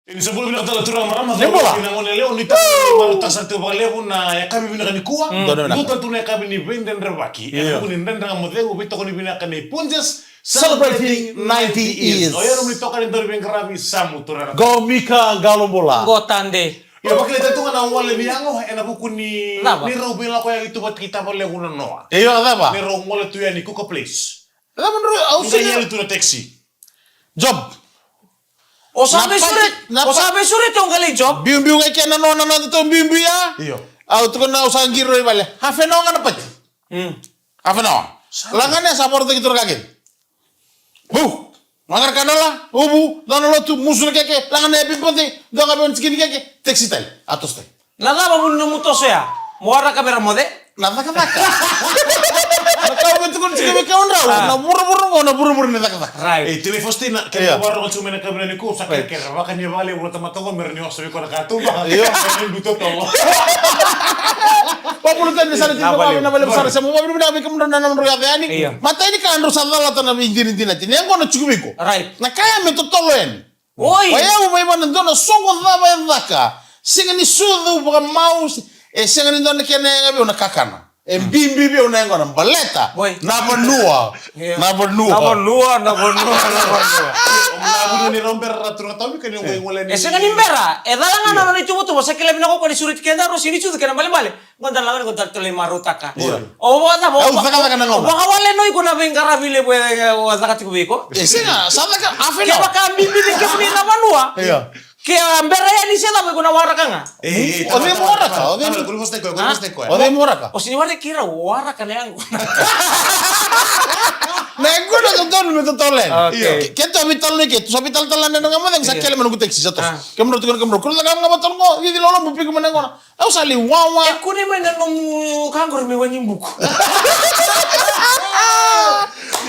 Ini sebelum bilang tala turang marama Nembola. binangon leo ni baru tasante baleo na ya kami binakan ni kuwa. Duta tu na kami ni benden rebaki. Aku ni ndenda ngamotengo bito ko ni binakan ni Punjas Celebrating 90 years. Oh ya ni toka ni dori bengrami samu turara. Go Mika Galombola. Go Tande. Ya bakile tatu na wale biango ena buku ni Napa? ni robela ko ya itu buat kita boleh guna noa. Iyo apa? Ni romole tu ya ni Kuka Place. Ada menurut Usia ausnya ya itu na taxi. job. O sabe Napa- surit yung gali job. Biung-biung ay kaya nanono na ito biung ya. Iyo. Au tu kena usaha giro ibale. Hafe no nga napat. Hafe no. Langannya sapor tu gitu kaget. Bu. Mangar kanala. Ubu. Dono lo tu musul keke. Langannya pimponte. Donga ben segini keke. Taxi tel. Atos tel. Nada ba mun mutos ya. Muara kamera mode. Nada kata. Kau betul kan segini kau ndrau. Na buru-buru ni kata. Right. Tele Faustina che Iya. guardo con sumene kabina ni ko sakit ke baka ni vale ulo tamatongo merni osabi ko nakatu ba. Iya. Ni buto to. Papulutan di sana di bawah na balik besar semua mobil bina bikin menurut nanam roya yani. Iya. Mata ini kan harus salah tanah injin injin aja. Yang kau nak cukup iko. Right. Na kaya me totoloen. Oi. Kaya mo may man dono songo daba yan daka. Singa ni sudu baka mouse. Singa ni dono kaya na ngabi una kakana. Bimbi una ngona baleta. Boy. Na banua. Na banua. Omna ni romper ratura tabi kan yung ngole ni. Ese kan imbera. Dalang na ni tubo tubo sa kilab na ko ni surit kenda ro sini sudu kana bale. Gondar lang gondar tole marutaka. O wala mo. Au saka na ngona. Baka wala noy ko na bengara bile puede wazaka tikuko. Singa sada ka afe Kaya no. baka bimbi ni kepni na manua. Iya. Kaya ambera ya ni siya ko na wara ka nga. Ode mora ka. Ode mora ka. O sini wala kira wara ka na yang. Na gue udah tonton me totolen. Oke. Kita vital nih gitu. So vital talan na nga madang sakele menunggu taxi satu. Kemro tukan kemro. Kulo nga nga batol ngo. Hindi lolo mo pigo manang ngona. Au sali wawa. Kuni man na nung kangor mi wanying buko.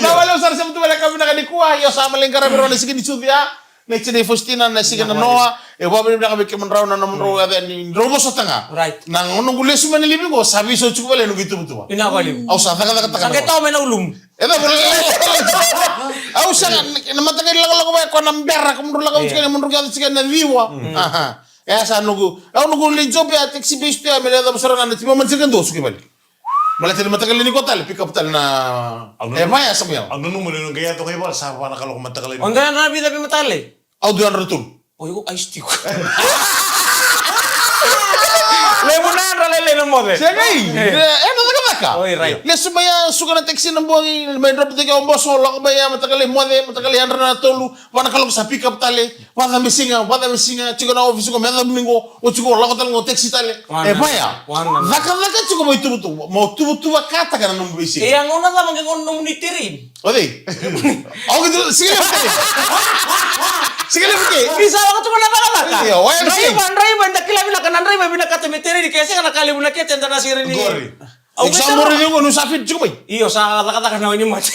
Na wala usar sa mutu wala kami nakadikuha. Yo sama lengkara pero na sige ni Sylvia. Na chine Faustina na sige na Noah. E babe na kami kemenraw na namro ada ni robo sa tanga. Right. Na ngono gulesu man libi ko sabi so chuko wala nung gitu butu. Pinabaliw. Au sa taka taka taka. Sakit tao may naulum. Ito boleh. Au sa na matagal lang ko na mbera ko mundul lang ko mundul ka sige na liwa. Aha. Sa nunggu. Au nunggu lijob ya taxi base ya mele da busara na timo man sige ndo suki bali. Malah tele matagal ni ko tal pick up tal na. Maya sa mo. Ang nung mo nung kaya to kay bal sa pa nakalo ko matagal ni. Onda na nabi matale. Au duan retul. Oy ko ice tea ko. Lebunan ralele no mode. Siagai. Ano taka. Oy right. Le sumaya suka na taxi ng buang may drop tega ombo so lak baya matagal matagal andra na tolu wana kalok sa pick up tale wada misinga chiko na office ko meda domingo o chiko lak tal ngo taxi tale baya daka chiko mo itu mo tu kata kana no bisi Eh ang una naman kung nung nitirin. odi au gitu sige le Bisa ako tuma na baka. Iya, why am I saying? Ray dakila bila kanan ray bila katumitirin kasi kana kali muna kete na sirin ni. Gori. Example rin yung nusafit chiko bay Iyo sa kata na ni match.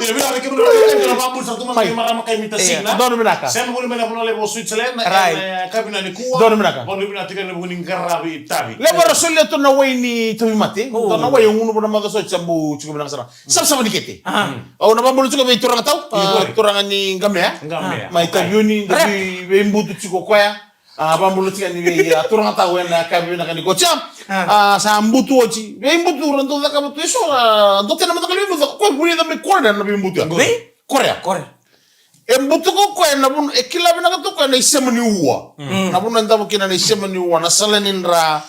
Iya bilang kay mo na papul sa tuman kay marama kay mitasig na. dono minaka Sen mo na puno le Switzerland na Right. kabina ni kuwa. Dono minaka. Bono bina tikan na buning garabi tabi. le baro solle to na way ni to mati to na way yung uno na so chambu chiko binang sara sama dikete au na bambulu chiko bay turang tau turangan ni gamya Ngambe. mai interview ni dari bembutu chiko kwaya bambulu chika ni turang tau na kabi na kani kocham sa mbutu ochi bembutu ranto da kabutu eso do tena mata kali mbutu ko buri da me korda na bembutu korea Kore. embutu ko ko na bun ekila bina ka to ko na isemani uwa na bun nda mo kina na isemani uwa na salenindra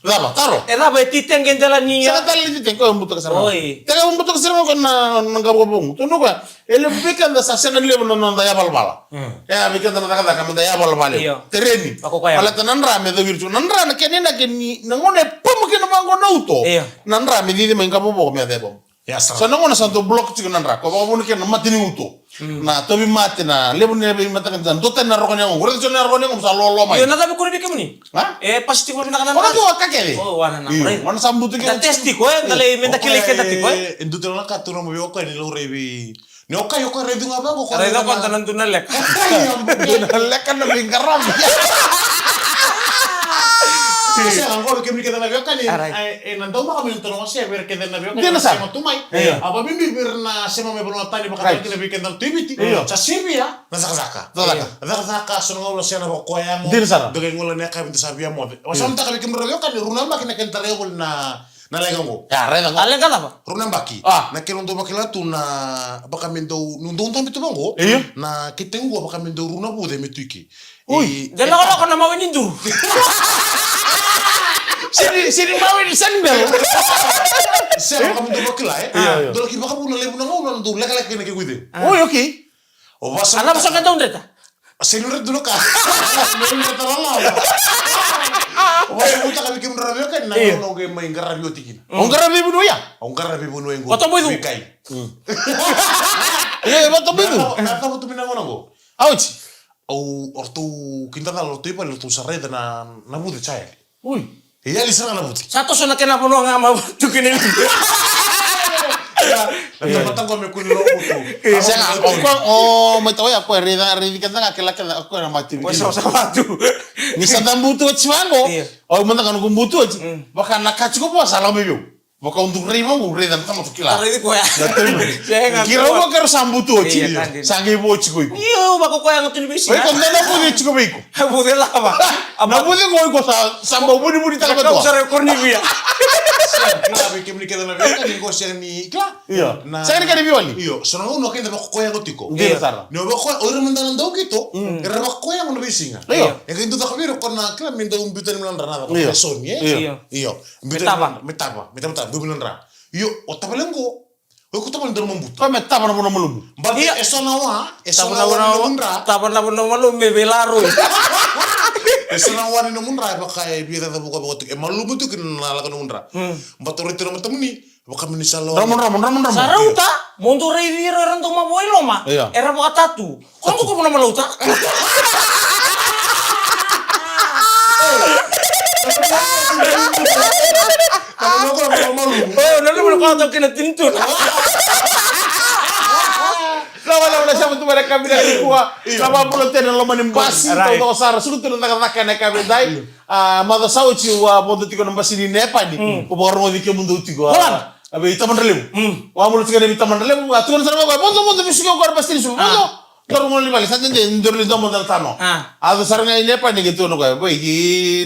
daba taro Era ba titeng gendala niya. saka tali dite ko embutu ka sarma Oy. tega embutu ka sarma ko na ngabo bong to no ko ele bikan da sa sena lebo no da ya balbala ya bikan da ka ka da ya balbala Iyo. tereni Ako kaya. ala tanandra me da virtu nandra na kenena keni ngone pum ke no mango nauto Iyo. nandra me di me ngabo bo me debo Ya so sa. nangona santo block chiko nandra ko ba bunu ke na matini uto na to bi matina lebu ne be matakan dan to tan na rokone ngore to na rokone ngom sa lolo mai Iyo na tabi ko ni bikam ni. ha Pasti ko na kanan. ora to akake Oh wana na. Right. wana sambutu ke Da testi ko dale menda kile kenda ti ko. Induto na ka tuno mo ko ni lo rebi. Ni oka yo ko rebi nga ba ko. Ara da kon tanan tunalek. lekan na bingkaram Saya kan kau bikin kita nabi kan Aray. nandau mah kami nonton masih biar kita nabi kan. Dia nasa? Sama tumai. Iya. Apa mimpi birna sama me belum tani bakal kita bikin nonton TV. Iya. Sasibi ya. Nasaka. Nasaka sunong ulo siya na koyang. Dia nasa? Dengan ngulo niya kami sabia mo. Wasam ta kami kimro kan runam ba kinakan tareol na legango. Ya, reda. Alin kata apa? Runam baki. Na kilong to makila tu na baka mindo nundong tambi to bango. Iya. Na kitengo baka mindo runa bude mituiki. Uy. Jangan kalau kena mau ini dulu. Sini mau di sandal. Saya baka mindo makila Iya. Dolo ki baka puna lebu na ngau na tu lek kene ki gude. Uy, oke. O basa. Anak masuk kata undeta. Senur dulu ka. Senur terlalu. Wah, kita kami kim rabio kan na no ge main rabio tikin. Ongkara bibu ya? Ongkar rabio bunu engo. Oto boy. Kai. Iya, betul bibu. Na ta butu mina ngono. Auci. Au ortu kinta na ortu ipa ortu sarreda na bude chai. Uy. Iya lisana na bude. Satu sana kena penuh nggak mau tukin ini. Na mata ko me kun lo butu. Saya oh, mai tahu ya aku reda kata ngakela aku na mati. Wes sama tuh. Ni sadam butu chimango. Iya. Oh, manda kan butu aja. Baka nakachi ko pa salam bibu. Baka untuk rima mo reda tama tukila. Taruh itu kau ya. Saya nggak. Kira mo karo sambutu aja. Iya, kan, Sangi bo chiko iko. Iya, baku kau yang ngetin bisi. Oy, kan na po ni chiko biko. Boleh lah apa? Na budi ko iko sa samba budi ta Kau ba. usah rekor nih dia. Kila bikin ni kita na kan ni ko siya ni kla. Iya. Na Saya ni kan biwali. Iyo, sono uno kenda bako koya gotiko. Iya, Sara. No bako ora mandalan daw gito. Era bako koya ngono bisinga. Iya. E kintu ta kabiro kon na kila minda un bitan milan rana ko Iya. person ye. Iya. Iyo. Metapa. Metapa du milan ra. Iyo, o tabalengo. O ko tabalan der mambuto. Ko me taba na mo mulum. Bagi Iya. esona wa munra. Tapon malu membelaru. Esona wa ni munra baka e bieta ta buka buka e malu butu kin na la kan munra. Batori tiro matamni. Baka minisalo. Ramon. Sarauta, mundur revir orang tuh mau boy lo mah. Iya. Era mau tatu. Kau tuh kau pernah melauta? Kamu ko malu. Oh, nanti mana kau tahu kena tintun. Lawan siapa tu mereka bila kuah. Sama pulau tenen lo manimbasi Right. to sara sulut tu nak na ka dai. Mada sauci wa pondo tiko nambasi ni nepa ni. Ko bormo dike mundu tiko. Holan. Abe ita mandrelem. Wa mulut tiko ni ita mandrelem. Atuan sarwa ko pondo bisuko ko pasti ni su. Pondo. Kalau mau lima lisa jadi ndorli domo dal tano. Ada sarangnya ini apa nih gitu nokai. Boy di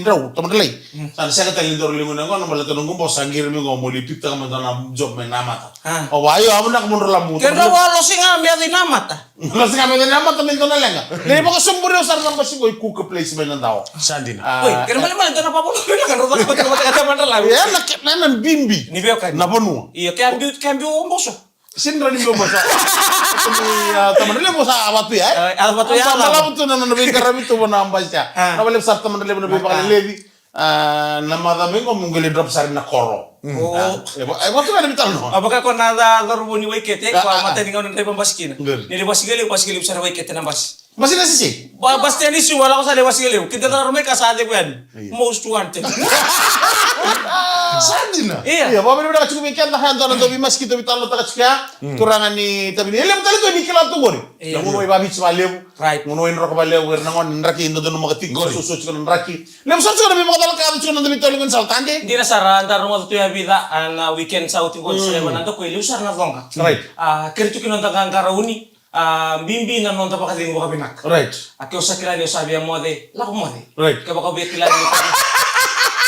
ndrau teman lagi. Sana saya kata ndorli mana kau nombor leton nunggu bos sangir minggu mau lipit tak mana tanam job main nama ta. Oh ayo amu nak mundur lambu. Kena walau sih ngambil di nama ta. Kalau sih kami nama temen tuh noleng. Jadi pokok sumber yang sarang pasti boy ku ke place main tahu. Sandina. Woi, kena balik itu apa pun kan rotak kata mana lah. Ya nak nanan bimbi. Ni beo kan. Napa nu? Iya, kambiu omboso. Sindra ni belum masa. Teman dia mau sa apa ya? Apa tuh ya? Malam tu nana nabi karami tu mau nambah saja. Nabi lep sab teman dia nabi bakal levi. Nama dami ko mungkin drop sari na koro. Oh. Waktu kan bital no. Apakah kau nada lorubuni wikete? Kau mata dengan orang dari pembaskin. Betul. Ni pasigili besar wikete nambas. Masih nasi sih. Basti ni semua lah saya pasigili. Kita taruh mereka saat itu kan. Most wanted. Sandina. Iya. Iya, bawa benar cukup ikan tahan tuan untuk bimas kita bital lo tak cuka. Kurangan ni tapi ni lem kali tu ni kelat tu gori. Iya. Namun mau babi cuma lem. Right. Mau rok balik wer nangon nraki indo dono magati susu cuka nraki. Lem so cuka nabi magadal ka cuka nanti bital ngon saltande. Hindi na sara antar rumah tu ya bida na weekend sa uting ko sa manando ko ilusar na tonga. Right. Kertu kinonta kan karauni. Bimbi na nonta pa kading buka binak. Right. Ako sa kilala yo sabi mo de, lako mo de. Right. Kaya baka biya kilala ni.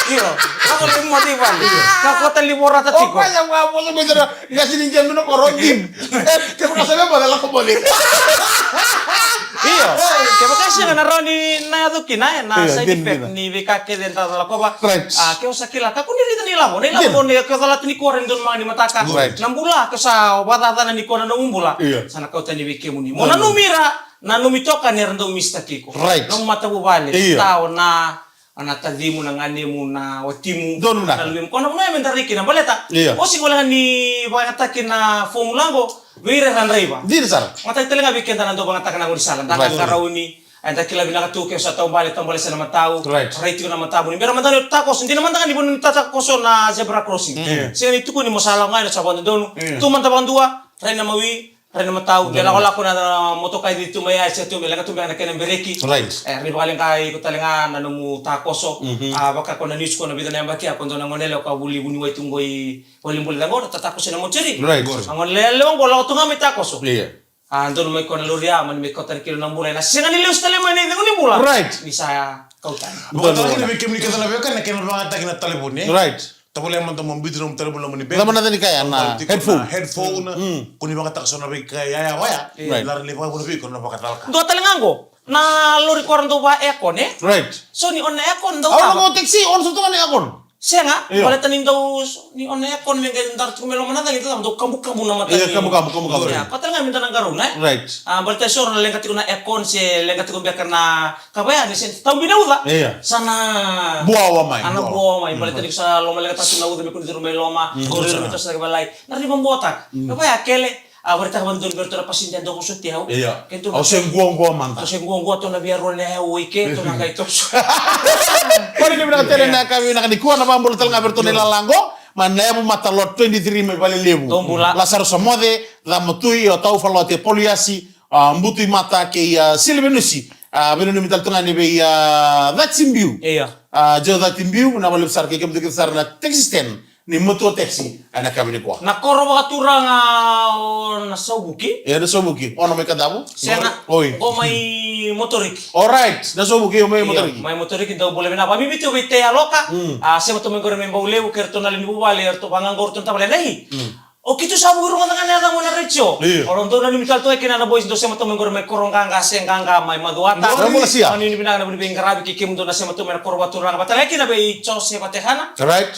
Iyo, lako mo de ba? Kakota libora ta Oh, tiko. kaya mga mo sa medyo nga sinigyan mo na korondim. Kaya kasabi ba dala ko balik. Iyo, kaya baka siya na raw ni na do kinay na Iya, side din, effect din. ni bikake den ta lako ba. Right. Kaya sa kilala ka kundi rito nila mo. Nila mo ni kadalat ni ko rin doon mga ni mataka. Right. Nambula ka sa batata na ni ko na umbula. Iya. Sana kau tani wiki mo ni. Mo nanumira, nanumitoka ni rando mista kiko. Right. Nung matabubali, Iya. tao na anatadimu na ngani mo na watimu Doon na. nalumim ko na muna mentariki na baleta Iya. o singula ni bakatakin na formula go vire ran raiba Di sar. mata talaga bikenta na do bangatakan na salan takan Right. karauni anda kila bina katuke sa tao bali sa naman tao Right. right ko naman tao ni pero man tano takos hindi naman tangan ibon tatakos na zebra crossing siya ni tuko ni mosala ngai sa banda dono Iya. tu man tabang dua ray na mawi Rena matau dia la ko na moto kai ditu mai ai setu melenga tu bana kena bereki. Right. Ri balen kai ko talenga na mu takoso. Baka ko na nis ko na bidana mbaki ako na ngonele ko buli buni wai tungoi wali buli langor tatakos na mo cheri. Right. Angon lelong bola tunga mi takoso. Iya. Andon mai ko na luria man mi ko tan kilo na mulai na singa ni leus tale mani ngoni mula. Right. Bisa kautan. Bukan lagi lebih kemini kita lebih kan kena banget kita telepon ya. Right. Tapi yang mantan membicara telepon lamun ni. Tama na tani kaya na headphone kuni baka takso na kaya ya waya. Right. Lar ni baka bulu ko na baka talka. Do talengango. Na lori koran do ba ekon eh. Right. So ni on ekon do. Aw na taxi on sa tungan ni akon. Siya nga, Iyo. balatan daw ni on ekon men gan dar tumelo manata gitu do kamu na mata. Iya, kamu. Ya, patal nga minta nang garuna. Right. Balta sure na lengkati ko na ekon si lengkati ko biar na kabaya ni sen. Tahu binauda. Iya. Sana Buawa mai. Anak buah mai balita di sa loma lengkati na udah mikun di rumah loma. Guru minta sa balai. Nari membotak. Kabaya kele. Berita bandun bertura pasinjan do kusut ya. Iya. Kentu. Aw sen gua manta. Kasi gua to na biar role wike to na kaito. Kori ni bina tele na kami na kani kuwa na bambul tal ngaberto ni lalango. Manebu mata lot 23 me vale lebu. Tombula. Lasaro samode da mutui o tau falote poliasi mbutui mata ke silvenusi. Bino ni mital tunga ni be that simbiu. Iya. Jo that simbiu na bale besar ke kem de besar na texisten ni moto taxi ana kami ni kuwa. Na koro baka turang na saubuki. Ya na sobuki. Ono me kadabu. Siya nga. Oi. O may motorik. Alright. Na sobuki o me motori. May motorik daw boleh na. Pami bito bite aloka. Siya mo tumengor men baulew kerto na lini bubali erto pangangor ton tabale nahi. O kito sabu guru ngata ngana mo na recho. Oron do na limital to ekina na boys do siya mo tumengor me korong kanga senganga may maduata. Mo siya. Ani ni binang na bini ngarabi kikim do na siya mo tumengor korwa turang batala ekina be chose patehana. Right.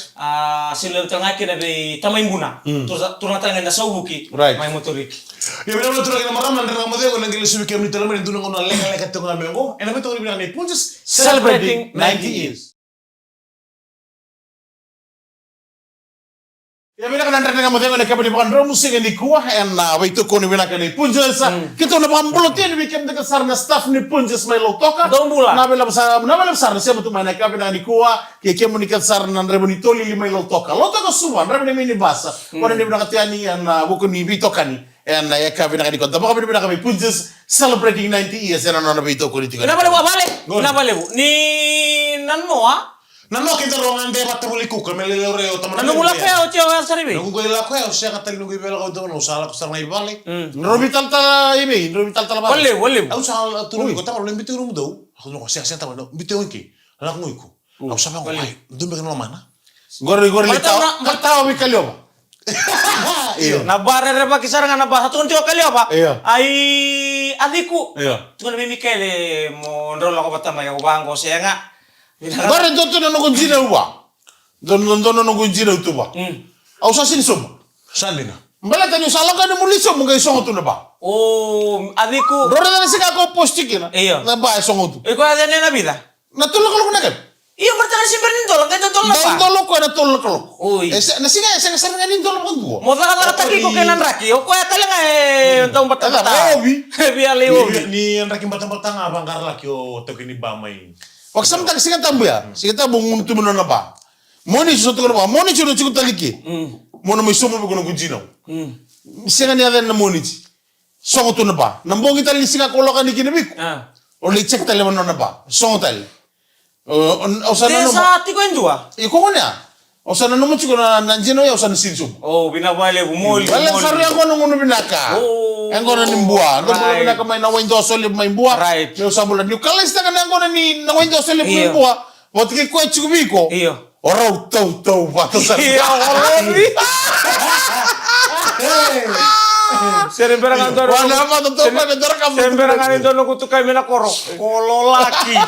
Sila tengah ekina be tamay muna. Turang tanga na saubuki. Right. May motorik. Ya benar betul lagi nama ramlan dengan model yang lagi lebih kami telah menentukan ngono lek tengah mengo. Enak betul ni bilang ni pun just Celebrating 90 years. Ya bina kan nandang nga modelo na kabali bukan ro musik ni kuah en na waitu ko ni bina kan ni punjes kita na pambulutin ni kem de sar na staff ni punjes may lotoka Dombula. na bela besar na siapa tu mana kabina ni kuah ke kem ni kan sar na reboni toli li may lotoka suwan reboni mini basa wana ni bina katiani en buku ni bitokani en ya kabina kan ni konta baka bina kami punjes celebrating 90 years en na bito ko ni tiga Kenapa lebu balik? Kenapa lebu? Ni nan moa. Nano kita ruangan debat tabuli ku kemele lore o taman. Nanu mula kaya o cio yang saribi. Nunggu gue laku ya, usia kata nunggu gue laku itu nunggu salah kesal ngai balik. Robital ta ibe robital ta labas Boleh. Aku salah turun gue tahu lebih turun tahu. Aku nunggu siang tahu nunggu bitu oke. Anak nunggu. Aku sampai ngai. Dulu bikin mana? gor tahu mi kalio Iya. Na bare reba kisar ngana ba satu ntio kali apa? Iya. Ai adikku. Iya. Tuan mi Mikele mo ndolo ko batama ya ubango siya nga. Gora ndoto na ngunjina uba. Don na ngunjina utuba. Au sa sinsom. Sandina. Mbala tanyo sala ka ni muliso mo gay songo tu na ba. Oh, adikku. Gora na sika ko postik na. Iya. Na ba songo tu. Iko ada na vida. Natulog ko na kan. Iya bertangan si Bernindol, kaya tol na pa. Dolo ko na tulog ko. Uy. Na singa sa nga ni dolo ko duo. Mo ta taki ko kenan raki. O ko ya nga untong bata-bata. Obi. Biar obi. Ni yang rakim batang-batang abang karla kyo to kini bamay. Wak samtak singa tambu ya. Singa tabu nguntu mo na ba. Moni so to ba. Moni chuno chuko taliki. Mono mo somo ko na gunjina. Singa ni adan na moni. Songo tu na ba. Nambongi tali singa ko lokan ni kinabik. O le check tali mo na ba. Songo tali. O sana no. Desa tiko enjua. Iko konya. O sana no mo chuko na nanjino ya o sana sinso. Oh, binabale bumol. Wala sari ako nung uno binaka. Oh. Ang kono ni mbua. Ang kono binaka may nawin doso lib may mbua. Right. May usabulan. Yung kalis na kanang kono ni nawin doso lib may mbua. Wati kay kuya chukubiko. Iyo. Oraw taw pato sa. Iya, orawi. Seremberangan dono. Wala pa to pa na dara ka. Seremberangan dono ko to kay mina koro. Kolo laki.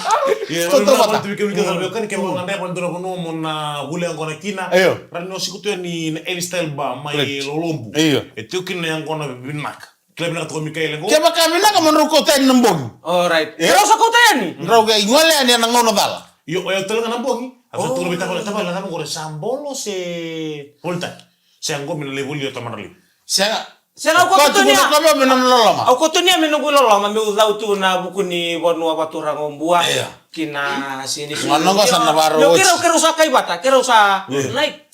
Ya, Toto kalau mata. tu bikin kita lebih kan kayak ngandai kalau tu mau na hule yang kona kina. Ayo. Rano sikutu ni Eli style ba mai lolombu. Iyo. Itu kina yang kona binak. Klub nak tu Mikael ngo. Kaya ba kami na ka manruko tayo ng bog. Alright. Pero sa kota yan. Raw kay ngwala yan ang ngono dala. Yo talaga nambongi. Ako turo bita ko tama lang ko sambolo se volta. Se ango min le bulio tamarli. Siya. Siya nga ko to niya. Kami minanlolama. Ako to niya minugulolo mami udaw tu na buku ni wanu apatura ngombuah. Iya. Kina sini. Ano ka sa Navarro? Yo kero sa kay bata, kero sa night.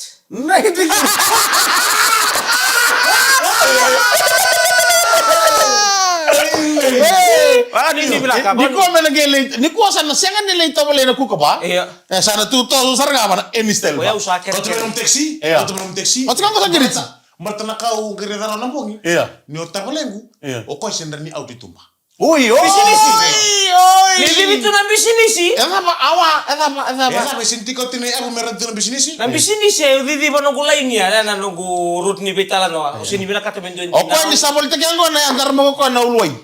Ini bilang Di kuwa menagele, ni kuwa sana sengan nila ito wala na kuka ba? Iya. Sana tuto susar nga mana enistel Kuya ba? usaha Kau tu minum taxi, Iya. kau tu minum taxi. Mati kan ko sa girit. Martana kau gereda na bongi. Iya. Ni otar balengu. Iya. O kau sendiri ni auto tumba. Oi, Ni bibi tu na bisinisi. Ena ba awa, ena ba. Ya na mesin tiko tine aku meran tine bisnis. Na bisinisi didi ba nunggu lain ya na nunggu root ni betala no. Usini bila kata mendo. O ko ni sabol te kyango na andar mo ko na ulway.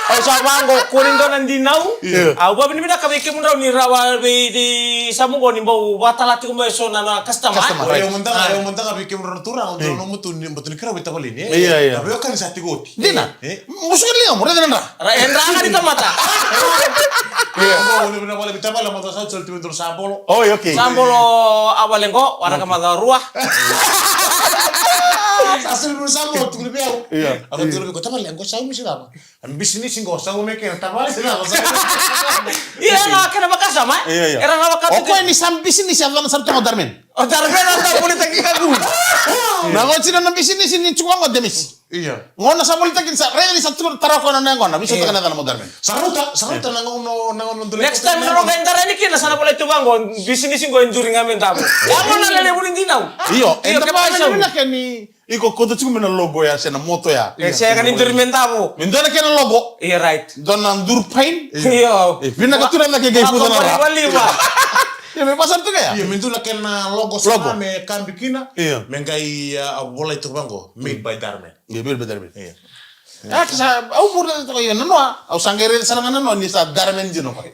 Au sa bango kuring do nan dinau. Au ba bini bila kami kemun raw ni rawa di samungo ni bau batala ti ko so na customer. Ayo mentang abi ke muratura untuk nomu tu ni betul kira beta balik ni. Iya. Tapi kan sati goti. Dina. Musuh liang mo redena na. Endra ka di mata. Iya. Mau ni benar boleh beta balik motor saya tu betul sabolo. Oh, okay. Sambolo awalengo warga mada ruah. Asal betul sabolo tu ni biau. Iya. Aku tu lebih kota balik, aku sahu mesti apa. Bisnis sih nggak sahu mereka yang tabal sih lah. Iya na kana makasama. Iya. Era na makatu. O ko ni sam bisnis ya lan sarto mo darmen. O darbe na boleh tagi kagu. Na ko sino na bisnis ni chukwa ngo demis. Iya. Ngona sa boleh takin sa redi sa tur tarako na ngona biso ta kana mo darmen. Saruta nangon untuk Next time na ronga endara ni kina sana boleh coba ngon bisnis ngo enduring ngamen tabu. Amo na lele bulin dinau. Iyo, Iyo, enta kepa pa siya. na kani iko ko to chukuma na logo ya sena moto ya. Saya kan enduring tabu. Mindona kena logo. Iya right. Don ndur pain. Iya. Pina ka tura na ke gay puta na. Bali ba. Ya me pasar tu kaya. Iya, mintu nak kena logo sama me kan bikina. Iya. Mengai bola itu bangko made by Darmen. Ya bil betar bil. Iya. Ah kisa au pura to ya no au sangere sana no ni sa darmen jino pa.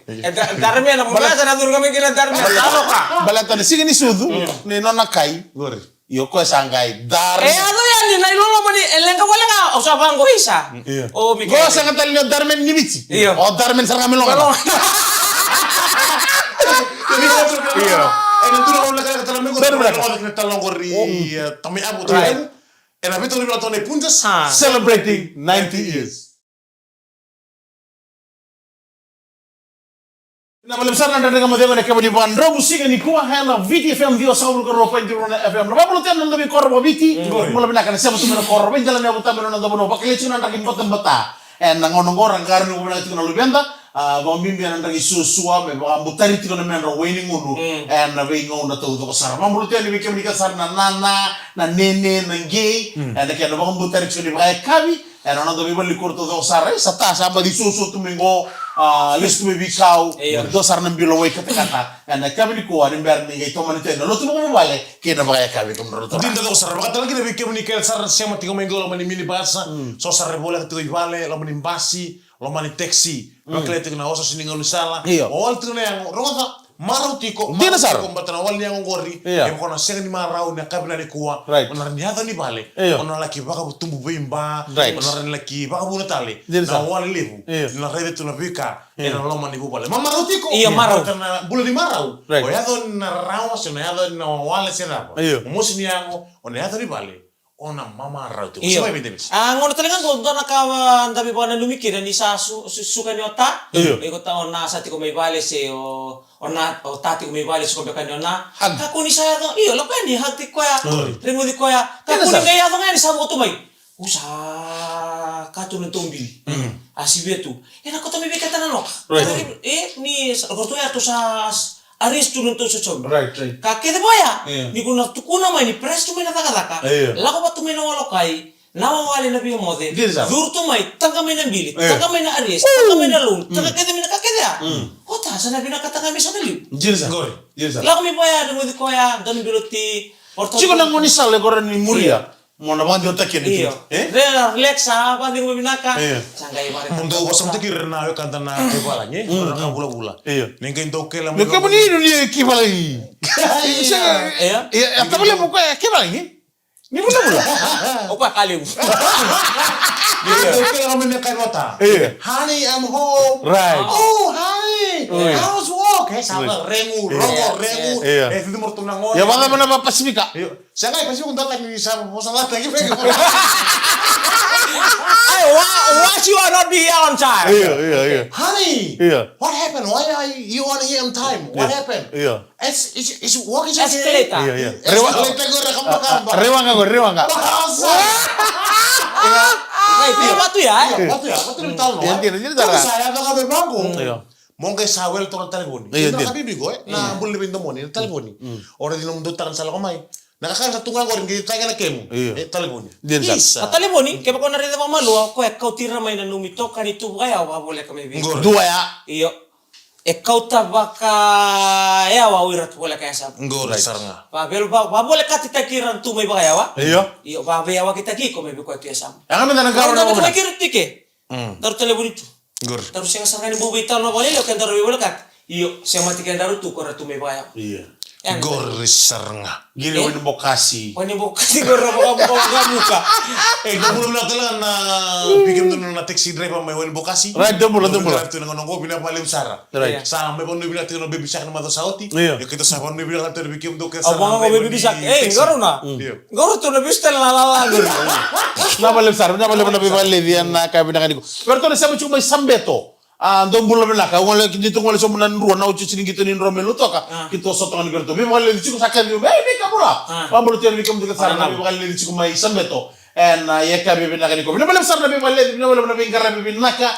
Darme na mula sana dur kami kira darme. Ano ka? Balata ni sigini sudu ni nona kai. Gori. Yo ko sangai darmen. Ano yan ni nailolo mo ni elenga wala nga o sa bangko isa. Iya. Oh Go Miguel. sangat tali darmen ni bici. Iya. O darmen sarang melong. Iya. Nanti kalau nak kata lama gori. Benar. Kalau kita talong gori, kami abu tu. Enak betul ni betul ni punjas. Celebrating 90 years. Na malamsar na daga mo demo na kabo ni Bandro musika ni kuha hana VTFM dio saul ko ropa ndiro na FM. Ba tem nang dabi korbo biti. Mula bina kana sebo tumena korbo jalan na buta mena ndabo no bakle chuna ndakin botem bata. En ngonong orang karno ko na tiko na lubenda. Bombimbi na ndagi susua me ba butari tiko na mena waining unu. En na we ngona to to sar. Ma mulu tem ni bikem ni kasar na nana na nene na gay. En na kaya ba butari tiko ni ba kabi. En ona do bibali kurto to sar sa ta sa ba di susu tumingo listu be bikau do sar na bilo we kata. En na kabi ko ani ber ni to man te no lo tumo vale ke na ba kabi ko ro to. Dinda do sar. Bakit lagi na bikem ni kel sar siya matiko mengo lo mani mini basa. So sar bola ketu vale lo mani basi. Lo mani taxi, makle tiko na oso sininga unisala. Awal tiko na yang ronga marau tiko. Dina sar. Kombatana awal yang ngori. Yang kona senga ni marau ni kabina ni kuwa. Onar ni hada ni bale. Onar laki baka tumbu bimba. Onar ni laki baka buna tali. Na awal lebu. Na rede tu na bika. Ena lo mani bubale. Ma marau tiko. Iya marau. Karena bula ni marau. O yado na rawa se na yado na wale se na. Musi ni yango. Ona yado ni bale. Ona mama rau tiko. Iya. Siapa yang bintang? Ngono talaga ko do nakawan tabi pa na lumikira ni sa suka ni ota. Iko ta ona sa tiko may bale se o ona o tati ko may bale se ko bekan ona. Kako ni sa to iyo lo pa ni hati ko ya. Rengo di ko ya. Kako ni kaya to ngani sa mo to may. Usa kato ng tumbil. Asibetu. Ena ko to may bekata na no. Ni ko to ya to sa aris turun to sa Right. Kakede boya. Ni kuna tukuna mai ni press tu mai na taka. Lako ba tu mai na walokai. Nawa wale na biyo mode. Dur tu mai tangka mai na bilit. Tangka mai na aris. Tangka mai na loan. Tangka kede mai na kakede ya. Kota sana bina kata kami sa dali. Jirsa. Lako mi boya dungo di koya dan biloti. Chiko nang ngoni sale gore ni muria. Mona bang jota kene. Relax sa ba dingo binaka. Sangai bare. Mundo wasam te kirna yo kanta na ke bala nye. Ora bula. Nengka into ke la. Lo que boni ni ki bala ni. Ya tabule mo ko ki bala ni. Ni bula. Opa kali. Into ke la me kai nota. Honey, I'm home. Right. Oh, honey. How's work? Sama remu, remu. Itu morto na ngone. Ya banga mana ba Pasifika. Sangai pasti kung dapat ni sa masalah lagi. Why you are not be on time? Iya. Honey, what happened? Why are you on here on time? What happened? It's work is Escalator. Escalator ko rekam. Rewanga. Right, iya batu ya. Batu di talo. Jadi tara. Saya ada kabe bango. Iya. Mongke sawel to telepon. Iya, Ina kabibi go na bulle pinto mo ni telepon. Ora dinam dotaran sala kamay. Nakakain sa tunga ko rin kita kaya na kemo. Telepon. Isa. Taliponi, kaya ko narito pa malu, ako ikaw tira may nanumito ka nito kaya wabole kami bi. Dua ya. Iyo. Ikaw tabaka ya wawirat wala kaya sa. Ngor saranga. Wabole ka titakiran tu may bakaya wa? Iya. Iyo, babayawa kita ki ko may ko kaya sa. Yang kami tanang kawan Kalau ako may na. kirit ke. Daru telepon itu. Ngor. Terus yang sarang ni bubi tal no boleh lo kan daru wala kat. Iyo, siya mati kan daru tu ko tu may bakaya. Iya. Ngor saranga. Gini wani bokasi. Wani bukasi gorra buka. Dulu na talaga na bigyan doon na taxi driver may wani bokasi. Right, dumulo. Ito na ngongo pinapalim sara. Right. Sa may pano bila tino baby shark na mato sauti. Iya. Kita sa pano bila ka bigyan do ka Ang mga ko baby sak. Garo na. Garo to na bistel na lalago. Nabalem na bibali diyan na kaya pinakani ko. Pero to na sabi ko may sambeto. Andong bulan belaka, wala dito wala so manan ruan na uci siningito ni romelo to ka. Kito sotongan gerto. Bi wala dito ko sakyan bi. Bi ka pula. Pambulo tiyan bi kam dikat sarna bi wala dito ko may sambeto. En ya ka bi pinakani ko. Binabalem sarna bi wala bi ngara bi naka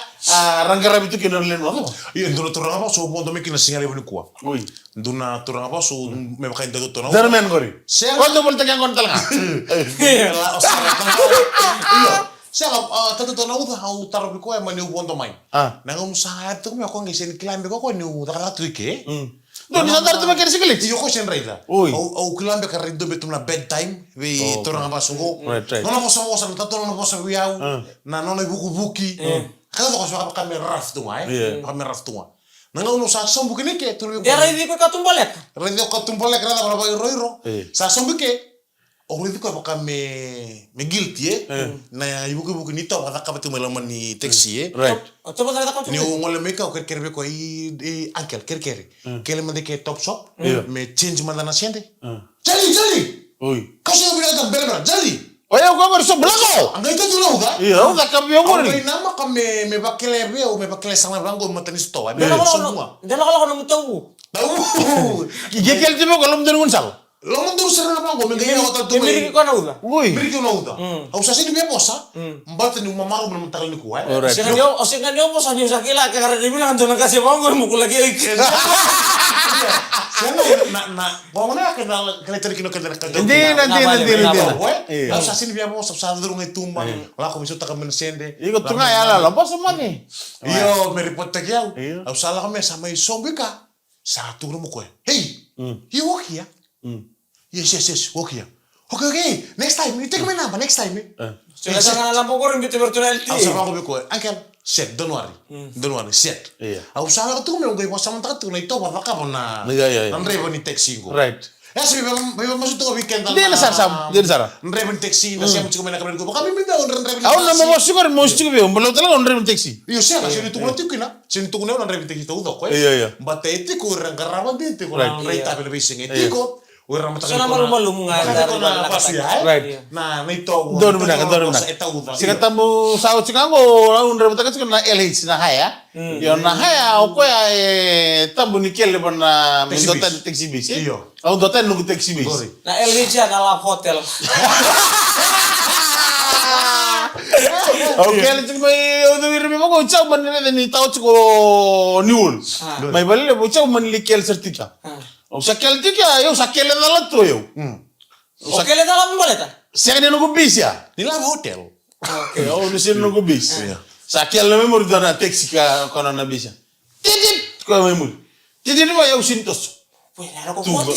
rangara bi to kinarlen mo. Iya, dulu turang apa so mondo me kina singali wani kuwa. Uy. Duna turang apa so me bakain dago to no. Zermen gori. Siya- Kondo bol tagang kon talga. Iya. Siya tato to na uta au taro bi ko e mani ubondo mai. Nangum sa to me ko ngisen climb ko ni utara tuike. Do ni sadar to makere sikili. Iyo ko sen reida. Ui. Au climb ka rido betum na bedtime vi turang apa sungo. Right. Nono ko sa tato no bosa wi au. Na nono buki. Kada ko sa ka me raf to mai. Ka me raf to. Nangum sa sombu kene ke tu. Dia rai di ko katumbolek. Radio katumpole krada para bai roiro. Sa sombu ke. Orang ko pa me guilty na ibu ko ni to ka ka betum laman ni taxi Right. Coba saya takut. ni ngol me ka ker be ko i uncle ker kele man de ke top shop me change man na siente jali Uy. kasi bi na belbra jali Oye, ko ngor so blago. anga ito tu uga Iya, udah kami yang Ora ngori. nama ka me bakele be o me bakele sama bango matani sto ba Dia kalau nemu tahu. tahu Gekel tiba kalau mendeng unsal. lo mando usara na bango me gaya hotel tu Ini ko na udah. Uy. Beri no uda au sa sini be posa mbata ni mamaru me matal ni kuai Alright. Singan dia bos hanya sakila karena dia bilang jangan kasih bangun mukul lagi. na pokoknya kena cari kino kena Nanti. au sa sini be posa sa dulu ngai tumba la ko miso ta kamen sende Iko tunga ya lah, pas semua nih. iyo me report ta kiau Iyo. au sa la kame sa mai sombika sa tu no mo ko hey you walk here yes walk here okay next time you take my number next time Sudah jangan lampu korang gitu virtual au sa ko be ko uncle set don't worry set Iya. au sa la tu me ngai posa man ta tu na ito ba ka na Iya. andre ni taxi go Right. ya sih memang masuk tuh weekend Dia na sam, dia na sara. Nreven taxi na siya mo mena kabel ko. Baka mi daw nreven Ako na mo siguro mo siguro yung balo talaga on taxi. Iyo siya kasi nito ko kina. Sinto ko na nreven taxi to do ko. Iya. Batete ko rang garawan din ko Right. na rate apel bising etiko. Ora mata So na malu-malu nga dari dari Right. Na nito. Doon mo na. Sika tamo sa utsingango on taxi na LH na haya. Yo na haya o ko ya tambo ni kele na mindotan taxi bis. Iyo. Au dotan nunggu taxi bis. Nah LG adalah hotel. Oke, itu may udah wirmi mo ko chau man ni tao chiko niul. May bali le chau man li kel certika. O sa kel tika yo sa kel na latro yo. Oke le dalam boleta. Sa ni nunggu bis ya. Nila hotel. Oke, o ni sin nunggu bis. Sa kel na memori dana taxi ka kono na bis ya. Titit ko memori. Titit mo yo sintos. Wih, ada kok foto.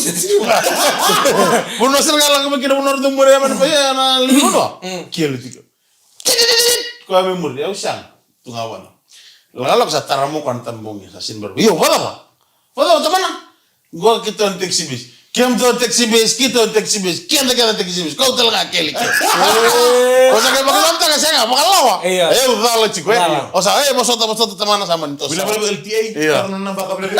Puno sel galang ko kina puno tumbo ya man pa ya na limu no. Kel tika. Ko memori yo sang tungawan. Lalu sa taramu kan tambong sa sin baru. Yo, wala. Wala teman. Gua kita on taxi bis. Kiam to taxi bis, kita on taxi bis. Kiam kita taxi bis. Kau talaga keli. O sa kay bakalam ta kasi nga bakalawa. Iya. Ayo dalo chico. O sa mosoto teman sama nito. Bila bala LTA karena nambah kabel.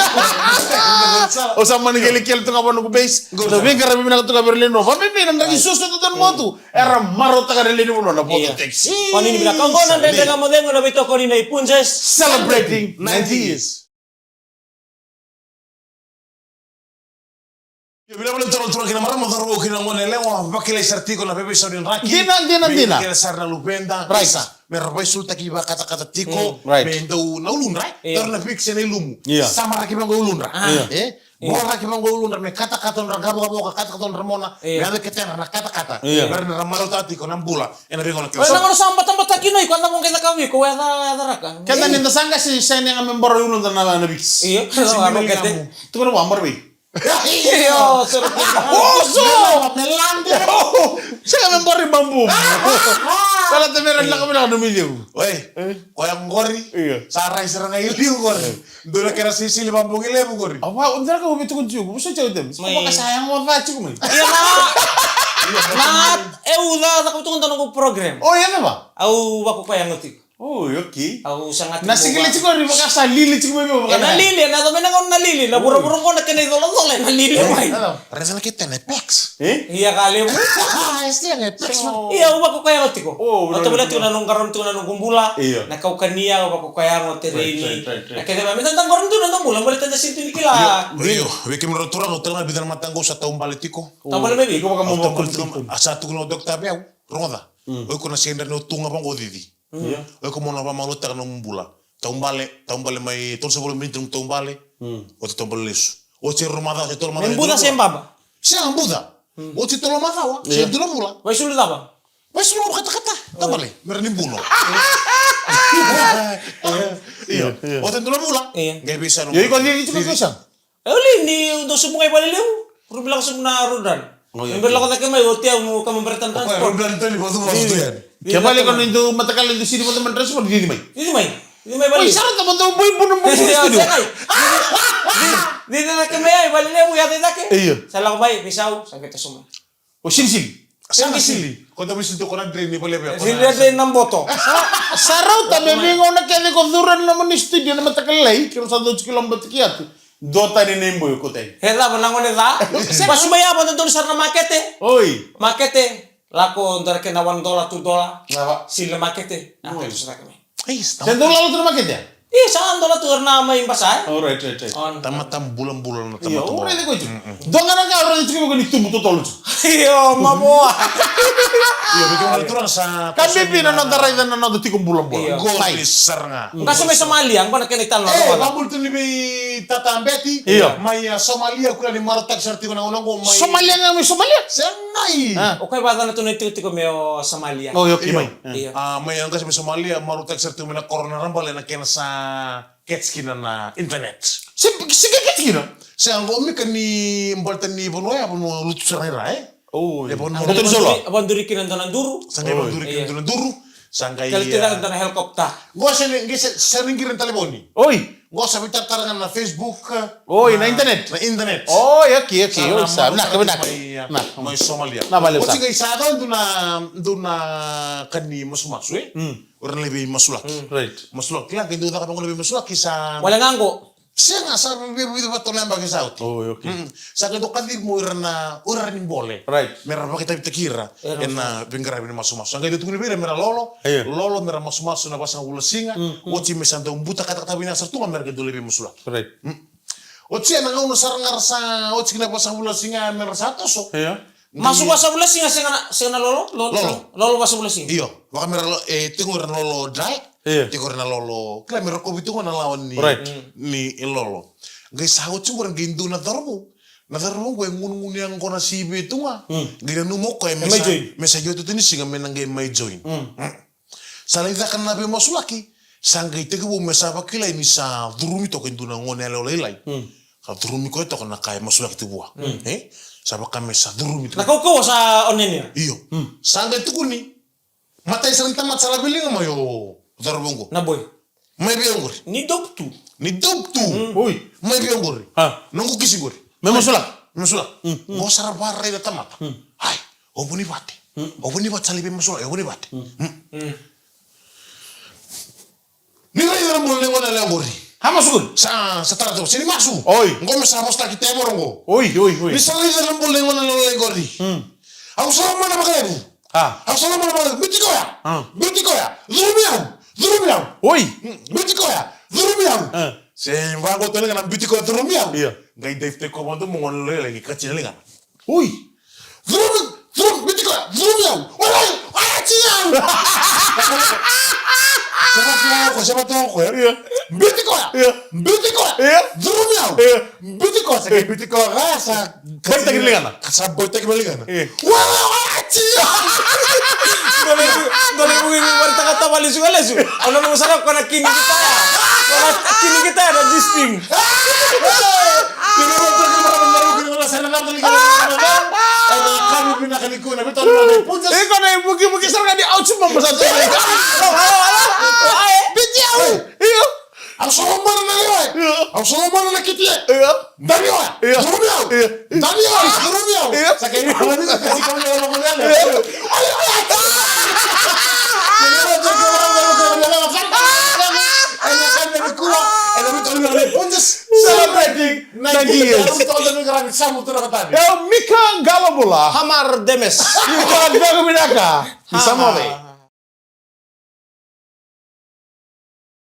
O sa man keli kel to ngabon ko base. To bin karabi na to Berlin no. Fami bin nang susto to don motu. Era maro ta kadeli ni no na foto taxi. Kau ini bilang kau nanti dengan modeng na bito kau ini punjes. Celebrating 90 years. Bila bala toro kina mara mo kina ngone lewa bakile sartiko na bebe saudin raki. Dina. Kila sarna lupenda. Right. merbai sulta ki ba kata-kata tiko Right. mendo na ulunra karena fiction ilumu Yeah. sama raki mango ulunra Yeah. Bora raki mango ulunra me kata-kata on gabo kata-kata on ramona me ave ketena na kata-kata Yeah. berna ramaro tati ko nambula ena bingo na Wala kila ngono samba tamba takinoy kwanda mong kita kami ko wala raka. Kaya ninda sanga si sen yang membor ulun dan na bix. Iya, ano kete. Tu kan wambar bi. Iyo, sir. Oso! Melande! Saya membor di bambu. Kalau temeran lang kami na milyo. Oi, koyang gori, Iya. sarai serang iliu gori. Dula kira sisi lima bungile bu gori. Apa untar ka bitu kun ciu. Musa ciu dem. Apa kasayang mo fa ciu mai. Iya na. Udah aku tunggu tanong program. Oh iya ba? Au wako kaya ngotik. Oh, okay. Au sangat. Nasi kili ciu ri makasa lili ciu mai mo. Nalili, na to menang nalili. Na buro-buro ko na kanay dolo-dolo nalili mai. Reza kita nepex. Iya kali mo. Este yang nepex. Iya, wako kaya ngotik ko. Oh, Atau bila tu nanong karon tu nanong kumbula. Iya. Na kau kania wako kaya ngotik ini. Right. Na kaya mami tantang karon tu nanong bulan balik tanda situ ni kila. Rio, wiki merotura hotel na bidan matanggo sa taong balitiko. Tambal mebi. Iko baka mo Taong mo. asa tu no dokta beau, roda. Oi kuna senda no tunga bang odidi. Oi como na vamos lutar no mbula. Taong bale mai tol sebelum mintum taong bale. O te tombal lesu. O te romada te tol mada. Membuda sembaba. Siang buda. O te tol mada wa. Si dula mula. Vai sulit apa? Mas lu kata-kata. Tabale, merenim buno. Iya. O te tol mula. Iya. Gak bisa no. Yo iko lili ciu ko siya. Uli ni untuk semua ibu leleu. Perlu bilang semua rudan. Member lakot lagi mai hotel mau kamu bertan Oke, transport. Rudan itu di bawah yan. Kaya balik ko nindu matakal nindu sini mo teman transport di mai. Ini mai. Ini mai Oy, balik. sarap ta mo boy puno mo studio. Di na kami ay balik leleu ya tidak ke. Iya. Salah baik pisau sakit semua. O sili. Sana sili. Kung tapos ito ko na drain ni pala ba? Sila din ng boto. Sarau ta me bingo na kaya ko duran na mo ni studio na matakal lay. Kiro sa 2 kilometer kiat. Dota ni nembo ko tay. Hela manangon ita. Pas maya pa nandun sa makete. Oy. Makete. Lako ndar ke na $1 $2. Napa? Sila makete. Nah, itu sa kami. Ay, Sen do lalo tu maket ya? Iya, saan $1 tuh na may basay. Oh, right. On. Tamat-tam bulan-bulan na Iya, tamat-tam. ora ko itu. Donga na ka ora itu ko ni tumbu to tolu. Iyo, mamo. Iya, bagaimana itu sa... Kan bibi na no daray na no ti kum bulan Iya. bulan. Gol sar nga. Kaso may Somalia, ang panakinitan mo. Mabul tu ni may tatambeti. Iya. May Somalia kuna ni marotak sarti ko na unang ko may... Somalia nga may Somalia. Sangay! Okay, bata na ito na ito ko may Somalia. Oh, okay may. Iya. May ang kasi may Somalia, marotak sarti ko na corona rambal na kena sa ketskina na internet. Sige kino. Sa ang umi ka ni mbaltan ni Bonoy, apon mo luto sa nila Oh. Ya, bon, Betul solo. Abanduri kinandanan duru. Sangay banduri ka ng duru. Sangay... Kalau tidak ada helikopter. Gua sering kirim telefoni. Oy. Gua sabi tarangan na Facebook. Oy, na internet. Na internet. Oh, okay. Oy, sabi na kabe na. May Somalia. Na balik O sa. sige, isa doon na kani masumasu Orang lebih masulak. Right. Masulak. Kaya kaya doon na kapag lebih masulak kisa... Wala nganggo. Siya nga, sabi mo ba ito lang bagay sa auto? Oh, okay. Sa kaya doon kandir mo ura rin bole. Right. Meron pa kita bitakira. Yan na bingara ni masumasu. Ang kaya doon kunibira, meron lolo. Iya. Lolo, meron masumasu na basang ula singa. O si mesang daong buta kata-katabi na sartungan, meron kaya doon lebih masulak. Right. O siya, nangaw na sarangar sa... O siya, basang ula singa, meron sa atos. Iya. Masuk sa bulas singa singa lolo. Lolo masuk bulas singa. Iyo, baka meron tingo rin lolo dry. Iya. Tingo rin na lolo. Kaya meron ko bitungan na lawan ni Right. ni lolo. Guys, sahot siya rin gindu na darbo. Na darbo ko yung ngungun yang ko na sibi ito nga. Ginanumok ko yung May join. mesa yoto ito ni singa menang game may join. Salita kan nabi masulaki. Sanggay tiga bu mesa pa kilay ni sa durumi to kindu na ngone lolo ilay. Ka durumi ko ito ko na kaya masulaki ito buwa. Sabi kami sa durumi ito. Nakaukaw sa onen niya. Iyo. Sanggay ito ko ni. Matay sa tamat sa labiling mo yo. Darbong ko. Naboy. May biyong gori. Ni doktu. Ni dogtu. Oy. May biyong gori. Ha. Nunggu kisi gori. Memo sulak. Masula. Ngo sarap baray na tamat. Ay. Obo ni bate. Obo ni bat sa libing masula. Obo ni bate. Ni rin na mo lengo na lang gori. Hamasugod. Sa tarato. Sini masu. Oy. Ngo masapos na kita mo rongo. Oy. Ni sa rin na mo lengo na lang gori. Ako sa mga nakalebu. Ha. Ako sa mga nakalebu. Biti ko ya. Biti ko ya. Durumiyaw. Durumiyaw. Oy. Biti ko ya. Durumiyaw. Saya bago to nga biti ko durumiyaw. Iya. Gay Dave ko mo to mo lagi kacil nga. Oy. Durum biti ko. Durumiyaw. Wala. Wala chiyaw. Siapa tahu ya. Biti ko ya. Drum ya. Biti ko rasa. Boy tagi lingana. Sa boy tagi lingana. Wah, cia. Dole mungkin kata balik juga lesu. Kalau mau sarap karena kini kita ya. Karena kini kita ada disting. Kami pindah ke Liku, tapi tahun lalu punca. Kau na buki sarang di out cuma masa tu. Bijau. Iya. Aku sama mana na lewa. Aku sama mana na kiti. Iya. Dari wa. Durumiau. Dari wa. Durumiau. Sakit ini kalau bisa kasih kamu yang orang lain. Celebrating 90 years. Mika Galabola. Hamar Demes. Mika Galabola. Bisa mau